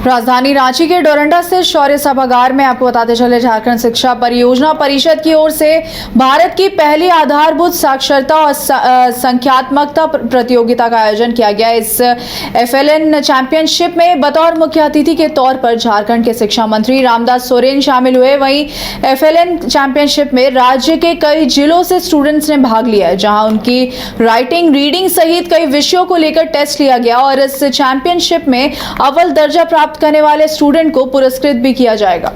राजधानी रांची के डोरंडा स्थित शौर्य सभागार में आपको बताते चले, झारखंड शिक्षा परियोजना परिषद की ओर से भारत की पहली आधारभूत साक्षरता और संख्यात्मकता प्रतियोगिता का आयोजन किया गया। इस एफएलएन चैंपियनशिप में बतौर मुख्य अतिथि के तौर पर झारखंड के शिक्षा मंत्री रामदास सोरेन शामिल हुए। वहीं एफएलएन चैंपियनशिप में राज्य के कई जिलों से स्टूडेंट्स ने भाग लिया, जहां उनकी राइटिंग, रीडिंग सहित कई विषयों को लेकर टेस्ट लिया गया और इस चैंपियनशिप में अव्वल दर्जा प्राप्त करने वाले स्टूडेंट को पुरस्कृत भी किया जाएगा।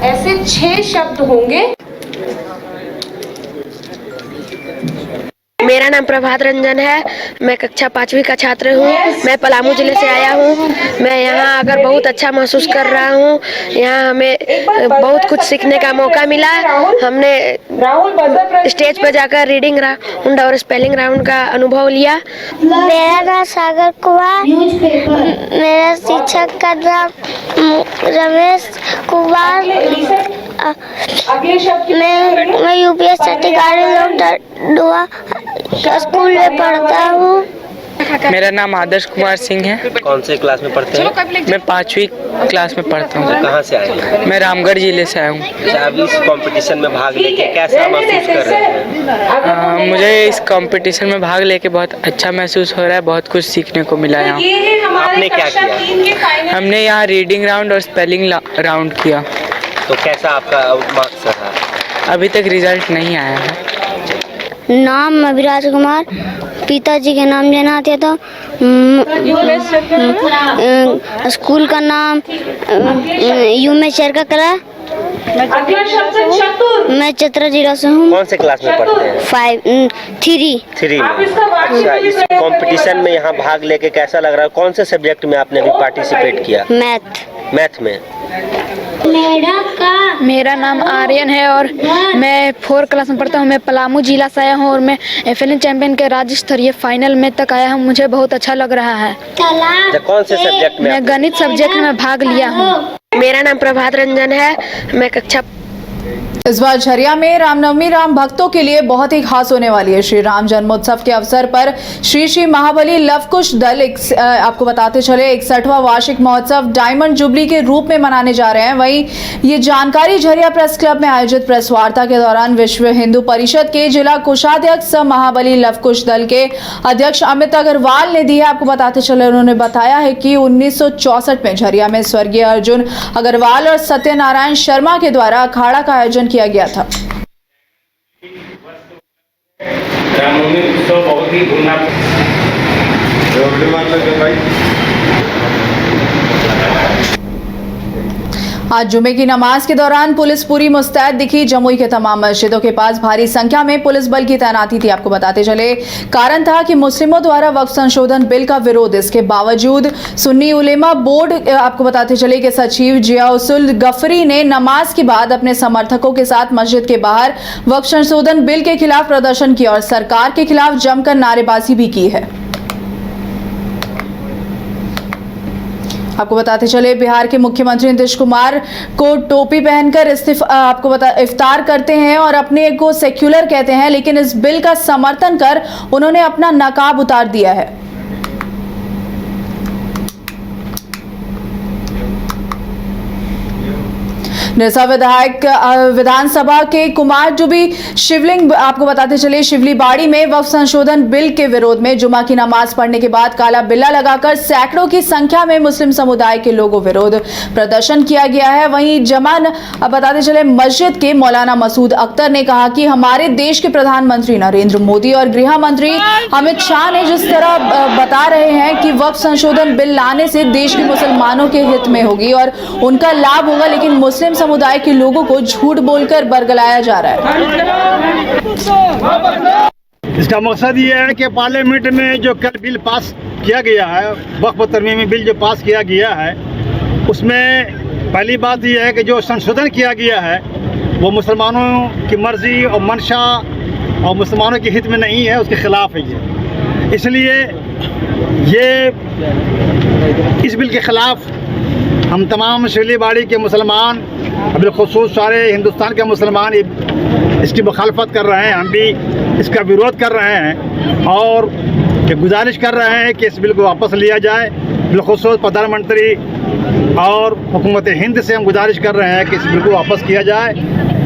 ऐसे 6 शब्द होंगे। मेरा नाम प्रभात रंजन है। मैं कक्षा 5वीं का छात्र हूँ। मैं पलामू जिले से आया हूँ। मैं यहाँ आकर बहुत अच्छा महसूस कर रहा हूँ। यहाँ हमें बहुत कुछ सीखने का मौका मिला। हमने स्टेज पर जाकर रीडिंग राउंड और स्पेलिंग राउंड का अनुभव लिया। मेरा नाम सागर कुमार, मेरा शिक्षक का नाम रमेश कुमार। मैं यूपीएससी स्कूल में पढ़ता हूँ। मेरा नाम आदर्श कुमार सिंह है। कौन से क्लास में पढ़ते हैं? मैं 5वीं क्लास में पढ़ता हूँ। कहाँ से आए हैं? मैं रामगढ़ जिले से आया हूँ। आप इस कंपटीशन में भाग लेके कैसा महसूस कर रहे हैं? मुझे इस कंपटीशन में भाग लेके बहुत अच्छा महसूस हो रहा है। बहुत कुछ सीखने को मिला यहाँ। आपने क्या किया? हमने यहाँ रीडिंग राउंड और स्पेलिंग राउंड किया। तो कैसा आपका मार्क्स रहा? अभी तक रिजल्ट नहीं आया है। नाम अभिराज कुमार, पिताजी के नाम जनाते तो स्कूल का नाम यूमेशर का कला। मैं चतरा जिला से हूँ। कौन से क्लास में पढ़ते हैं? 3 में। अच्छा, इस कंपटीशन में यहाँ भाग लेके कैसा लग रहा है? कौन से सब्जेक्ट में आपने अभी पार्टिसिपेट किया? मैथ में। मेरा नाम आर्यन है और मैं 4 क्लास में पढ़ता हूँ। मैं पलामू जिला से आया हूँ और मैं एफएलएन चैंपियन के राज्य स्तरीय फाइनल में तक आया हूँ। मुझे बहुत अच्छा लग रहा है। कौन से सब्जेक्ट में? मैं गणित सब्जेक्ट में भाग लिया हूँ। मेरा नाम प्रभात रंजन है। मैं कक्षा इस बार झरिया में रामनवमी राम भक्तों के लिए बहुत ही खास होने वाली है। श्री राम जन्मोत्सव के अवसर पर श्री महाबली लवकुश दल आपको बताते चले 61वां वार्षिक महोत्सव डायमंड जुबली के रूप में मनाने जा रहे हैं। वहीं ये जानकारी झरिया प्रेस क्लब में आयोजित प्रेस वार्ता के दौरान विश्व हिंदू परिषद के जिला कोषाध्यक्ष महाबली लवकुश दल के अध्यक्ष अमित अग्रवाल ने दी है। आपको बताते चले उन्होंने बताया है कि 1964 में झरिया में स्वर्गीय अर्जुन अग्रवाल और सत्यनारायण शर्मा के द्वारा अखाड़ा का आयोजन किया गया था। रामनवमी उत्सव बहुत ही धूमधाम। आज जुमे की नमाज के दौरान पुलिस पूरी मुस्तैद दिखी। जमुई के तमाम मस्जिदों के पास भारी संख्या में पुलिस बल की तैनाती थी। आपको बताते चले कारण था कि मुस्लिमों द्वारा वक्फ संशोधन बिल का विरोध। इसके बावजूद सुन्नी उलेमा बोर्ड आपको बताते चले कि सचिव जियाउल गफरी ने नमाज के बाद अपने समर्थकों के साथ मस्जिद के बाहर वक्फ संशोधन बिल के खिलाफ प्रदर्शन किया और सरकार के खिलाफ जमकर नारेबाजी भी की है। आपको बताते चले बिहार के मुख्यमंत्री नीतीश कुमार को टोपी पहनकर इफ्तार करते हैं और अपने को सेक्युलर कहते हैं, लेकिन इस बिल का समर्थन कर उन्होंने अपना नकाब उतार दिया है। निरसा विधायक विधानसभा के कुमार जुबी शिवलिंग आपको बताते चले शिवलीबाड़ी में वक्फ संशोधन बिल के विरोध में जुमा की नमाज पढ़ने के बाद काला बिल्ला लगाकर सैकड़ों की संख्या में मुस्लिम समुदाय के लोगों विरोध प्रदर्शन किया गया है। वहीं जमान बताते चले मस्जिद के मौलाना मसूद अख्तर ने कहा कि हमारे देश के प्रधानमंत्री नरेंद्र मोदी और गृह मंत्री अमित शाह ने जिस तरह बता रहे हैं कि वक्फ संशोधन बिल लाने से देश के मुसलमानों के हित में होगी और उनका लाभ होगा, लेकिन मुस्लिम समुदाय के लोगों को झूठ बोलकर बरगलाया जा रहा है। इसका मकसद ये है कि पार्लियामेंट में जो कल बिल पास किया गया है, वक्फ तरमीमी बिल जो पास किया गया है, उसमें पहली बात यह है कि जो संशोधन किया गया है वो मुसलमानों की मर्जी और मंशा और मुसलमानों के हित में नहीं है, उसके खिलाफ है ये। इसलिए ये इस बिल के खिलाफ हम तमाम शिवलीबाड़ी के मुसलमान, बिलखुसूस सारे हिंदुस्तान के मुसलमान इसकी मुखालफत कर रहे हैं। हम भी इसका विरोध कर रहे हैं और ये गुजारिश कर रहे हैं कि इस बिल को वापस लिया जाए बिलखुसूस प्रधानमंत्री और हुकूमत हिंद से हम गुजारिश कर रहे हैं कि इस बिल को वापस किया जाए।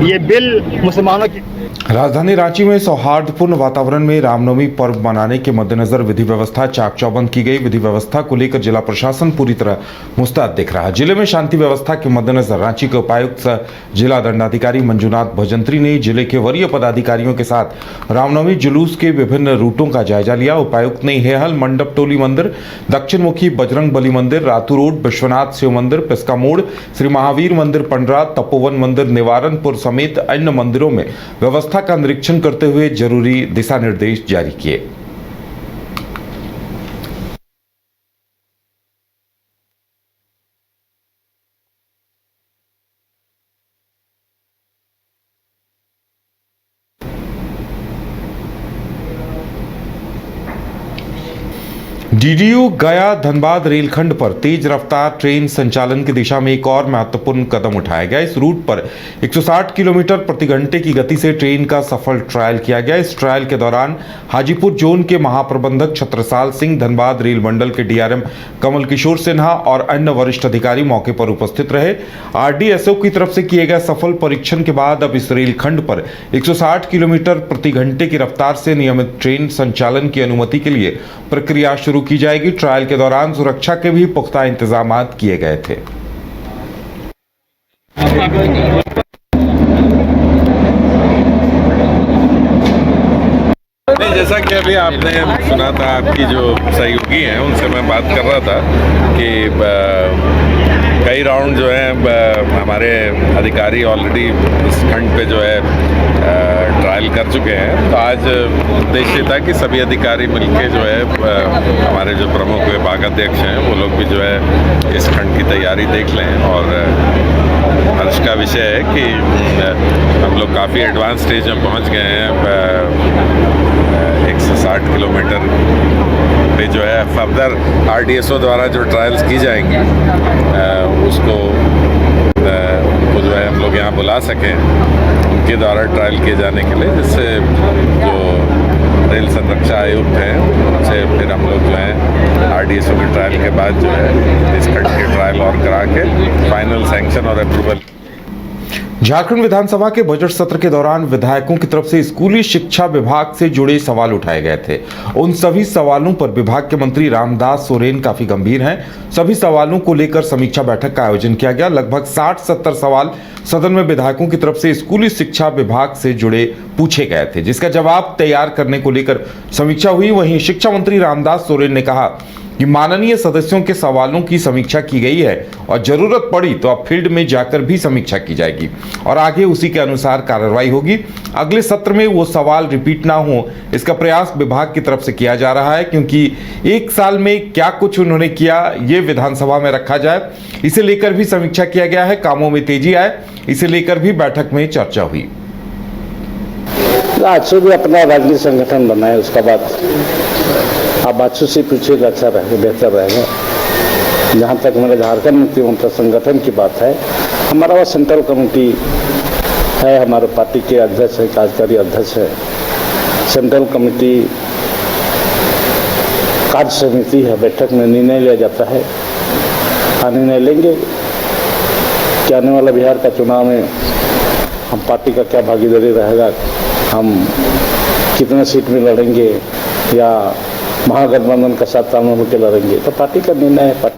ये बिल मुसलमानों की राजधानी रांची में सौहार्दपूर्ण वातावरण में रामनवमी पर्व मनाने के मद्देनजर विधि व्यवस्था चाक चौबंद की गई। विधि व्यवस्था को लेकर जिला प्रशासन पूरी तरह मुस्तैद दिख रहा है। जिले में शांति व्यवस्था के मद्देनजर रांची के उपायुक्त जिला दंडाधिकारी मंजुनाथ भजंत्री ने जिले के वरीय पदाधिकारियों के साथ रामनवमी जुलूस के विभिन्न रूटों का जायजा लिया। उपायुक्त ने हेहल मंडप टोली मंदिर, दक्षिण मुखी बजरंग बली मंदिर, रातू रोड विश्वनाथ शिव मंदिर, पिस्का मोड़, श्री महावीर मंदिर पंडरा, तपोवन मंदिर निवारनपुर समेत अन्य मंदिरों में व्यवस्था का निरीक्षण करते हुए जरूरी दिशा निर्देश जारी किए। डीडीयू गया धनबाद रेलखंड पर तेज रफ्तार ट्रेन संचालन की दिशा में एक और महत्वपूर्ण कदम उठाया गया। इस रूट पर 160 किलोमीटर प्रति घंटे की गति से ट्रेन का सफल ट्रायल किया गया। इस ट्रायल के दौरान हाजीपुर जोन के महाप्रबंधक छत्रसाल सिंह, धनबाद रेल मंडल के डीआरएम कमल किशोर सिन्हा और अन्य वरिष्ठ अधिकारी मौके पर उपस्थित रहे। आरडीएसओ की तरफ से किए गए सफल परीक्षण के बाद अब इस रेलखंड पर 160 किलोमीटर प्रति घंटे की रफ्तार से नियमित ट्रेन संचालन की अनुमति के लिए प्रक्रिया शुरू की जाएगी। ट्रायल के दौरान सुरक्षा के भी पुख्ता इंतजाम किए गए थे। नहीं, जैसा कि अभी आपने सुना था, आपकी जो सहयोगी हैं उनसे मैं बात कर रहा था कि कई राउंड जो है हमारे अधिकारी ऑलरेडी इस खंड पे जो है ट्रायल कर चुके हैं। तो आज उद्देश्य था कि सभी अधिकारी मिलके जो है हमारे जो प्रमुख विभागाध्यक्ष हैं वो लोग भी जो है इस खंड की तैयारी देख लें। और हर्ष का विषय है कि हम लोग काफ़ी एडवांस स्टेज में पहुंच गए हैं। 160 किलोमीटर पे जो है फर्दर आरडीएसओ द्वारा जो ट्रायल्स की जाएंगी उसको जो है हम लोग यहाँ बुला सकें उनके द्वारा ट्रायल किए जाने के लिए, जिससे जो रेल संरक्षा आयुक्त हैं उनसे फिर हम लोग जो है आरडीएसओ के ट्रायल के बाद जो है इस खंड के ट्रायल और करा के फाइनल सैंक्शन और अप्रूवल। झारखंड विधानसभा के बजट सत्र के दौरान विधायकों की तरफ से स्कूली शिक्षा विभाग से जुड़े सवाल उठाए गए थे। उन सभी सवालों पर विभाग के मंत्री रामदास सोरेन काफी गंभीर हैं। सभी सवालों को लेकर समीक्षा बैठक का आयोजन किया गया। लगभग 60-70 सवाल सदन में विधायकों की तरफ से स्कूली शिक्षा विभाग से जुड़े पूछे गए थे, जिसका जवाब तैयार करने को लेकर समीक्षा हुई। वहीं शिक्षा मंत्री रामदास सोरेन ने कहा कि माननीय सदस्यों के सवालों की समीक्षा की गई है और जरूरत पड़ी तो अब फील्ड में जाकर भी समीक्षा की जाएगी और आगे उसी के अनुसार कार्रवाई होगी। अगले सत्र में वो सवाल रिपीट ना हो, इसका प्रयास विभाग की तरफ से किया जा रहा है, क्योंकि एक साल में क्या कुछ उन्होंने किया ये विधानसभा में रखा जाए, इसे लेकर भी समीक्षा किया गया है। कामों में तेजी आए, इसे लेकर भी बैठक में चर्चा हुई। आज भी अपना राजनीतिक संगठन बनाए, उसका बाद आप बातचीत से पूछिएगा, अच्छा रहेगा, बेहतर रहेगा। जहाँ तक मेरे झारखंड मुक्ति मोर्चा संगठन की बात है, हमारा वह सेंट्रल कमेटी है, हमारे पार्टी के अध्यक्ष है, कार्यकारी अध्यक्ष है। सेंट्रल कमेटी कार्य समिति है, बैठक में निर्णय लिया जाता है। निर्णय लेंगे कि आने वाला बिहार का चुनाव में हम पार्टी का क्या भागीदारी रहेगा, हम कितने सीट में लड़ेंगे या महागठबंधन का साथ तालमेल होकर लड़ेंगे, तो पार्टी का निर्णय है।